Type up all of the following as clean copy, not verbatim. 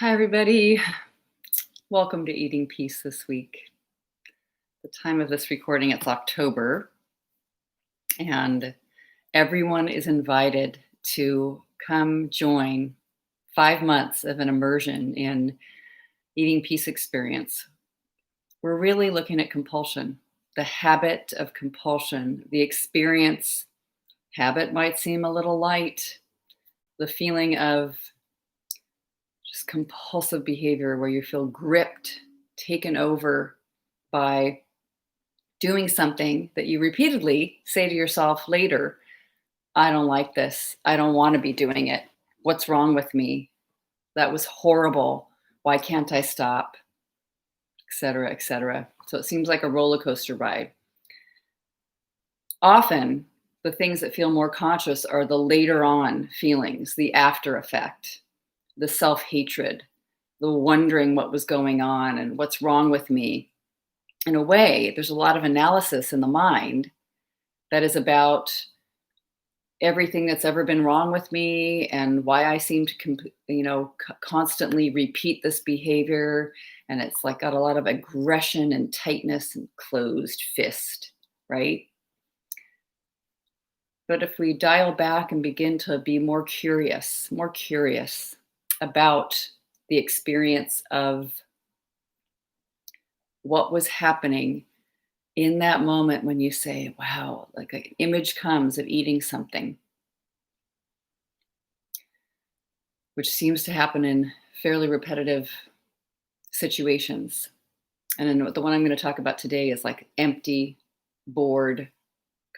Hi, everybody. Welcome to Eating Peace this week. The time of this recording, it's October, and everyone is invited to come join 5 months of an immersion in Eating Peace experience. We're really looking at compulsion, the habit of compulsion, the experience. Habit might seem a little light, the feeling of just compulsive behavior where you feel gripped, taken over by doing something that you repeatedly say to yourself later, I don't like this. I don't want to be doing it. What's wrong with me? That was horrible. Why can't I stop? Et cetera, et cetera. So it seems like a roller coaster ride. Often, the things that feel more conscious are the later on feelings, the after effect, the self hatred, the wondering what was going on and what's wrong with me. In a way, there's a lot of analysis in the mind that is about everything that's ever been wrong with me and why I seem to, constantly repeat this behavior. And it's like got a lot of aggression and tightness and closed fist, right? But if we dial back and begin to be more curious about the experience of what was happening in that moment when you say, wow, like an image comes of eating something, which seems to happen in fairly repetitive situations. And then the one I'm going to talk about today is like empty, bored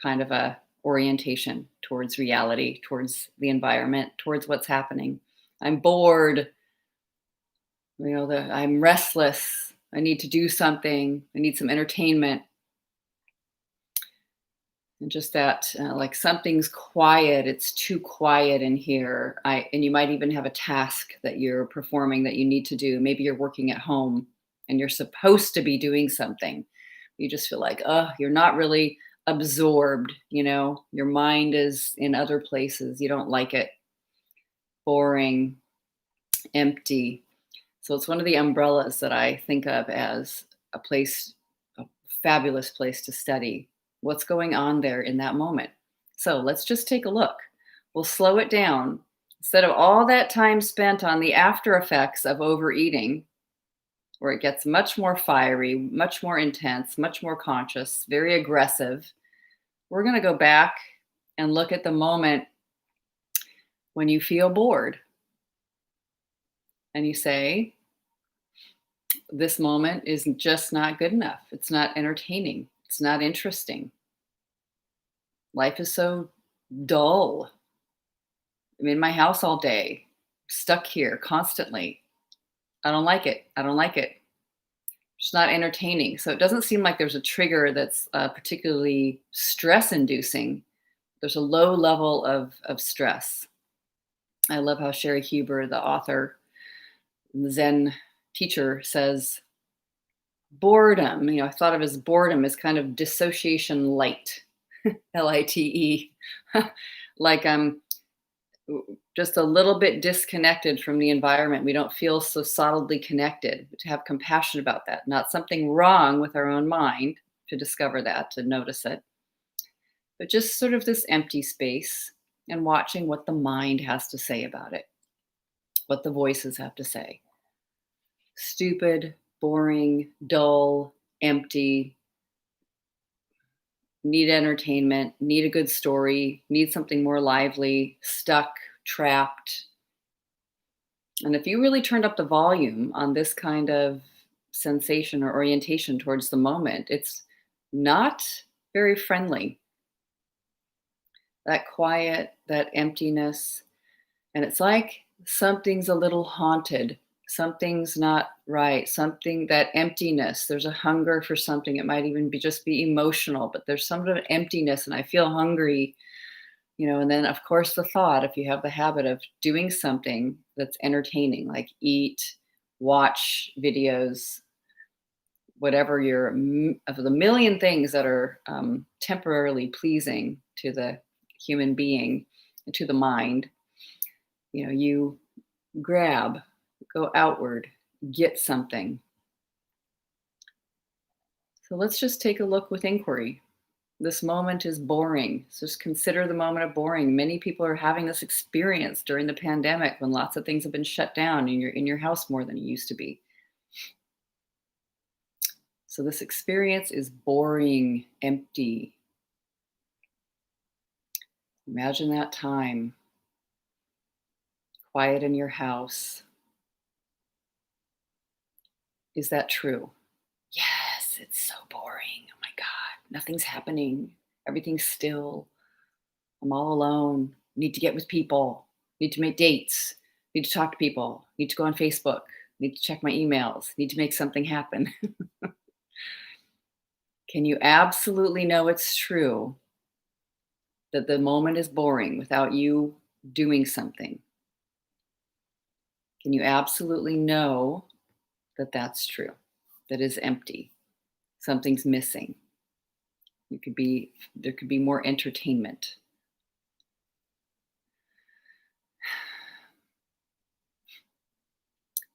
kind of a orientation towards reality, towards the environment, towards what's happening. I'm bored. I'm restless. I need to do something. I need some entertainment. And just that, like something's quiet. It's too quiet in here. And you might even have a task that you're performing that you need to do. Maybe you're working at home and you're supposed to be doing something. You just feel like, you're not really absorbed. Your mind is in other places. You don't like it. Boring, empty. So it's one of the umbrellas that I think of as a fabulous place to study what's going on there in that moment. So let's just take a look. We'll slow it down. Instead of all that time spent on the after effects of overeating, where it gets much more fiery, much more intense, much more conscious, very aggressive, we're going to go back and look at the moment when you feel bored. And you say, this moment is just not good enough. It's not entertaining. It's not interesting. Life is so dull. I'm in my house all day, stuck here constantly. I don't like it. I don't like it. It's not entertaining. So it doesn't seem like there's a trigger that's particularly stress inducing. There's a low level of stress. I love how Sherry Huber, the author, the Zen teacher, says boredom. I thought of as boredom as kind of dissociation light, Lite, like I'm just a little bit disconnected from the environment. We don't feel so solidly connected. To have compassion about that, not something wrong with our own mind, to discover that, to notice it, but just sort of this empty space and watching what the mind has to say about it, what the voices have to say. Stupid, boring, dull, empty, need entertainment, need a good story, need something more lively, stuck, trapped. And if you really turned up the volume on this kind of sensation or orientation towards the moment, it's not very friendly. That quiet, that emptiness. And it's like something's a little haunted. Something's not right. Something, that emptiness. There's a hunger for something. It might even just be emotional, but there's some sort of emptiness and I feel hungry, and then of course the thought, if you have the habit of doing something that's entertaining, like eat, watch videos, whatever of the million things that are temporarily pleasing to the human being and to the mind, you grab Go outward, get something. So let's just take a look with inquiry. This moment is boring. So just consider the moment of boring. Many people are having this experience during the pandemic when lots of things have been shut down and you're in your house more than you used to be. So this experience is boring, empty. Imagine that time, quiet in your house. Is that true? Yes, it's so boring. Oh my God, nothing's happening. Everything's still. I'm all alone. Need to get with people. Need to make dates. Need to talk to people. Need to go on Facebook. Need to check my emails. Need to make something happen. Can you absolutely know it's true that the moment is boring without you doing something? Can you absolutely know that that's true? That is empty. Something's missing. There could be more entertainment.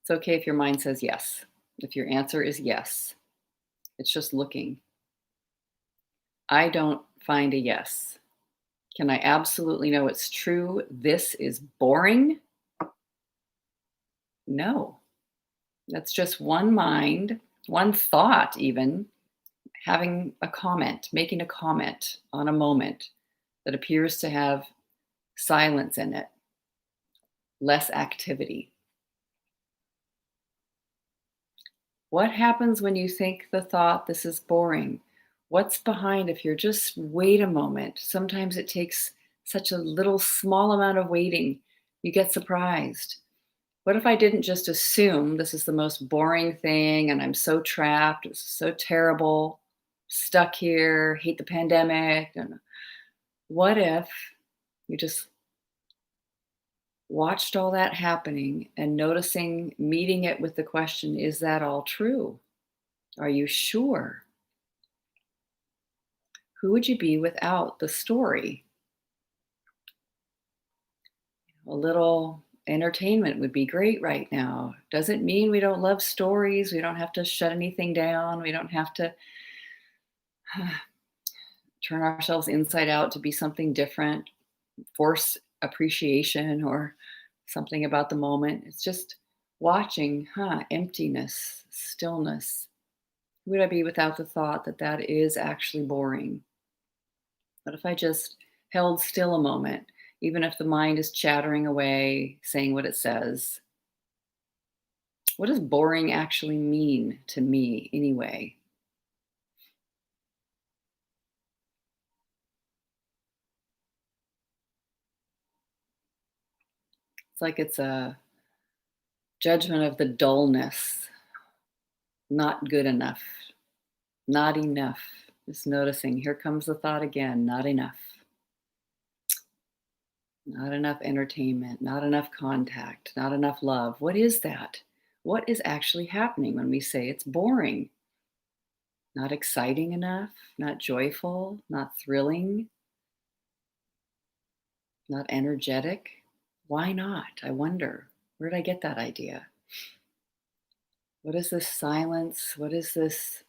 It's okay if your mind says yes. If your answer is yes, it's just looking. I don't find a yes. Can I absolutely know it's true? This is boring? No. That's just one mind, one thought, even having a comment, making a comment on a moment that appears to have silence in it, less activity. What happens when you think the thought, this is boring? What's behind if you're just wait a moment? Sometimes it takes such a little small amount of waiting. You get surprised. What if I didn't just assume this is the most boring thing and I'm so trapped, it's so terrible, stuck here, hate the pandemic? And what if you just watched all that happening and noticing, meeting it with the question, is that all true? Are you sure? Who would you be without the story? A little entertainment would be great right now. Doesn't mean we don't love stories. We don't have to shut anything down. We don't have to turn ourselves inside out to be something different, force appreciation or something about the moment. It's just watching, emptiness, stillness. Who would I be without the thought that that is actually boring? What if I just held still a moment, even if the mind is chattering away, saying what it says? What does boring actually mean to me anyway? It's like it's a judgment of the dullness, not good enough, not enough. Just noticing, here comes the thought again, not enough. Not enough entertainment, not enough contact, not enough love. What is that? What is actually happening when we say it's boring? Not exciting enough, not joyful, not thrilling, not energetic. Why not? I wonder. Where did I get that idea? What is this silence? What is this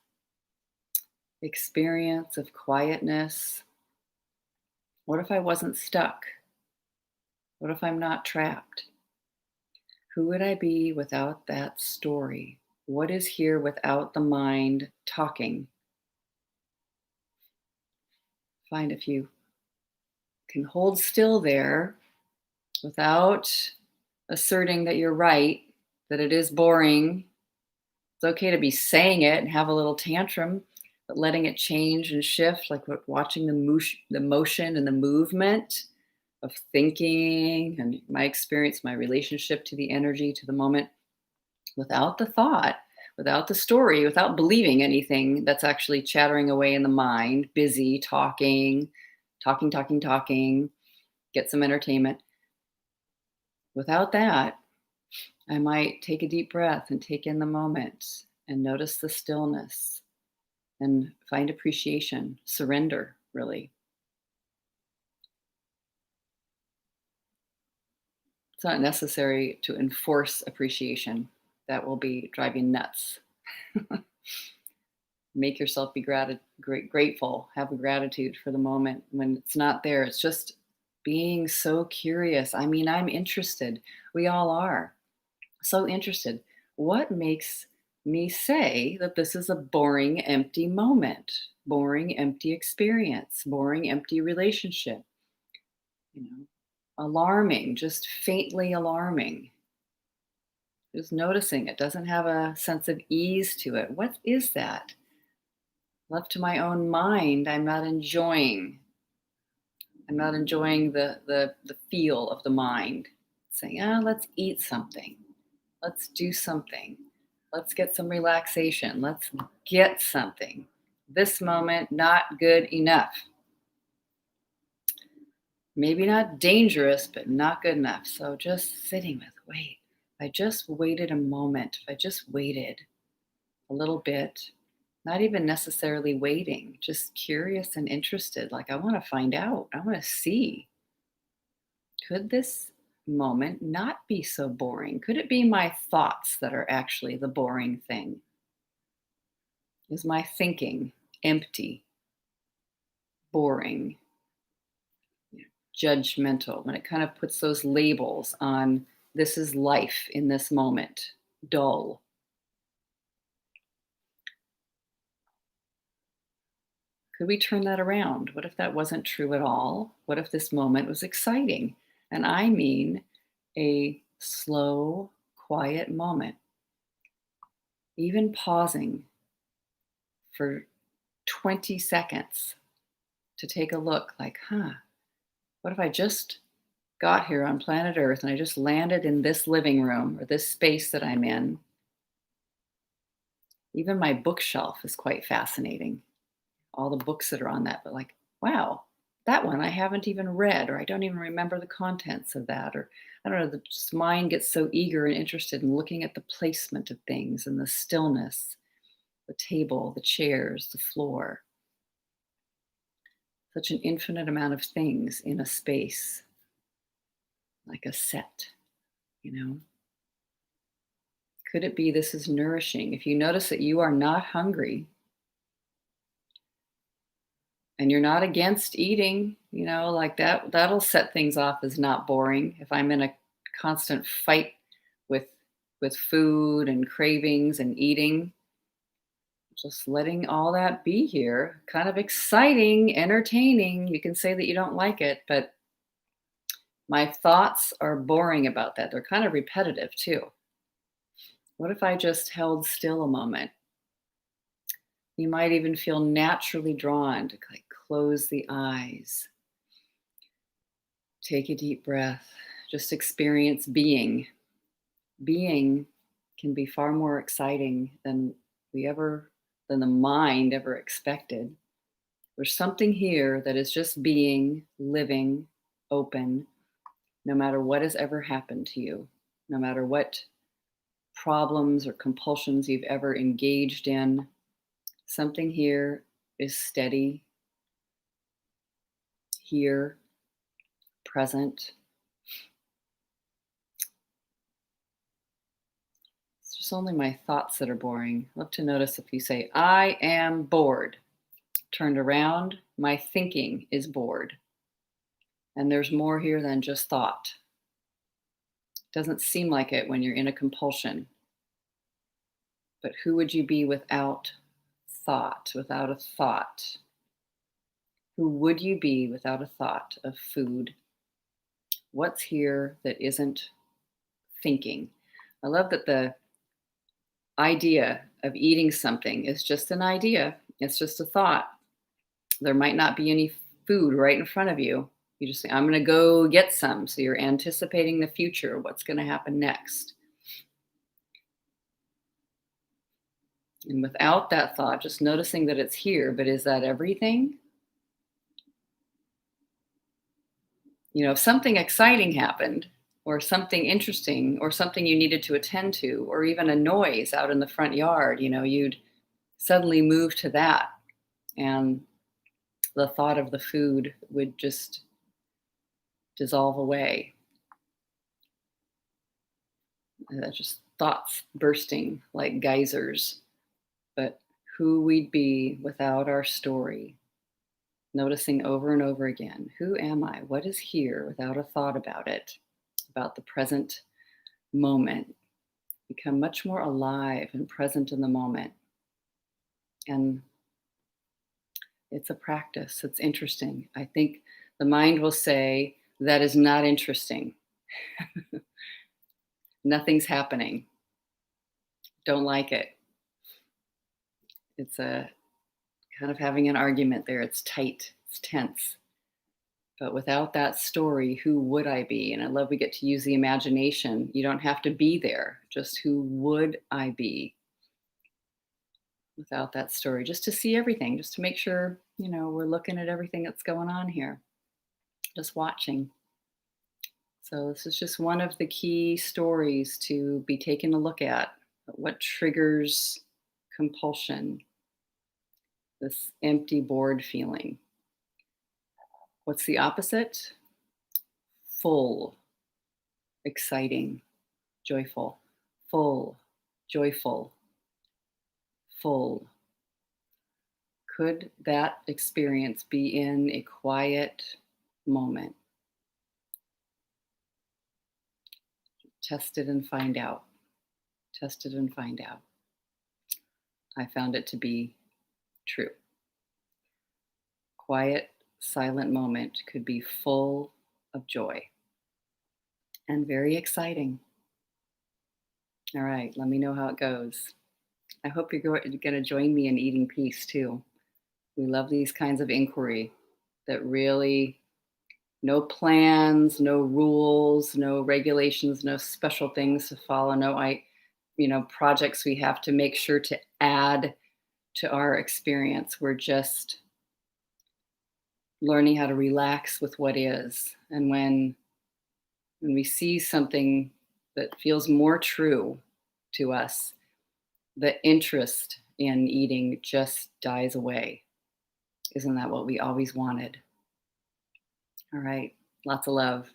experience of quietness? What if I wasn't stuck? What if I'm not trapped? Who would I be without that story? What is here without the mind talking? Find if you can hold still there without asserting that you're right, that it is boring. It's okay to be saying it and have a little tantrum, but letting it change and shift, like watching the motion and the movement of thinking and my experience, my relationship to the energy, to the moment, without the thought, without the story, without believing anything that's actually chattering away in the mind, busy talking, get some entertainment. Without that, I might take a deep breath and take in the moment and notice the stillness and find appreciation, surrender, really. It's not necessary to enforce appreciation. That will be drive you nuts. Make yourself be grateful. Have a gratitude for the moment when it's not there. It's just being so curious. I mean, I'm interested. We all are so interested. What makes me say that this is a boring, empty moment, boring, empty experience, boring, empty relationship? You know, alarming, just faintly alarming. Just noticing it doesn't have a sense of ease to it. What is that? Left to my own mind, I'm not enjoying. I'm not enjoying the feel of the mind. Saying, let's eat something. Let's do something. Let's get some relaxation. Let's get something. This moment, not good enough. Maybe not dangerous, but not good enough. So just sitting with, wait, if I just waited a moment, if I just waited a little bit, not even necessarily waiting, just curious and interested. Like, I want to find out, I want to see. Could this moment not be so boring? Could it be my thoughts that are actually the boring thing? Is my thinking empty, boring, judgmental? When it kind of puts those labels on this is life in this moment, dull. Could we turn that around? What if that wasn't true at all? What if this moment was exciting? And I mean a slow, quiet moment. Even pausing for 20 seconds to take a look like, what if I just got here on planet Earth and I just landed in this living room or this space that I'm in? Even my bookshelf is quite fascinating. All the books that are on that, but like, wow, that one I haven't even read, or I don't even remember the contents of that, or I don't know, the just mind gets so eager and interested in looking at the placement of things and the stillness, the table, the chairs, the floor. Such an infinite amount of things in a space, like a set, you know? Could it be this is nourishing? If you notice that you are not hungry, and you're not against eating, like that'll set things off as not boring. If I'm in a constant fight with food and cravings and eating, just letting all that be here, kind of exciting, entertaining. You can say that you don't like it, but my thoughts are boring about that. They're kind of repetitive too. What if I just held still a moment? You might even feel naturally drawn to like close the eyes. Take a deep breath. Just experience being. Being can be far more exciting than than the mind ever expected. There's something here that is just being, living, open, no matter what has ever happened to you, no matter what problems or compulsions you've ever engaged in. Something here is steady, here, present. It's just only my thoughts that are boring. Love to notice if you say, I am bored. Turned around, my thinking is bored. And there's more here than just thought. Doesn't seem like it when you're in a compulsion. But who would you be without thought, without a thought? Who would you be without a thought of food? What's here that isn't thinking? I love that the idea of eating something is just an idea. It's just a thought. There might not be any food right in front of you. You just say, I'm going to go get some. So you're anticipating the future, what's going to happen next. And without that thought, just noticing that it's here, but is that everything? If something exciting happened, or something interesting, or something you needed to attend to, or even a noise out in the front yard, you'd suddenly move to that. And the thought of the food would just dissolve away. Just thoughts bursting like geysers, but who we'd be without our story, noticing over and over again, who am I? What is here without a thought about it, about the present moment, become much more alive and present in the moment. And it's a practice. It's interesting. I think the mind will say that is not interesting. Nothing's happening. Don't like it. It's a kind of having an argument there. It's tight, it's tense. But without that story, who would I be? And I love we get to use the imagination. You don't have to be there, just who would I be without that story? Just to see everything, just to make sure, we're looking at everything that's going on here, just watching. So, this is just one of the key stories to be taken a look at. What triggers compulsion, this empty, bored feeling? What's the opposite? Full, exciting, joyful, full, joyful, full. Could that experience be in a quiet moment? Test it and find out. Test it and find out. I found it to be true. Quiet, silent moment could be full of joy and very exciting. All right, let me know how it goes. I hope you're going to join me in eating peace too. We love these kinds of inquiry that really, no plans, no rules, no regulations, no special things to follow, projects we have to make sure to add to our experience. We're just learning how to relax with what is. And when we see something that feels more true to us, the interest in eating just dies away. Isn't that what we always wanted? All right. Lots of love.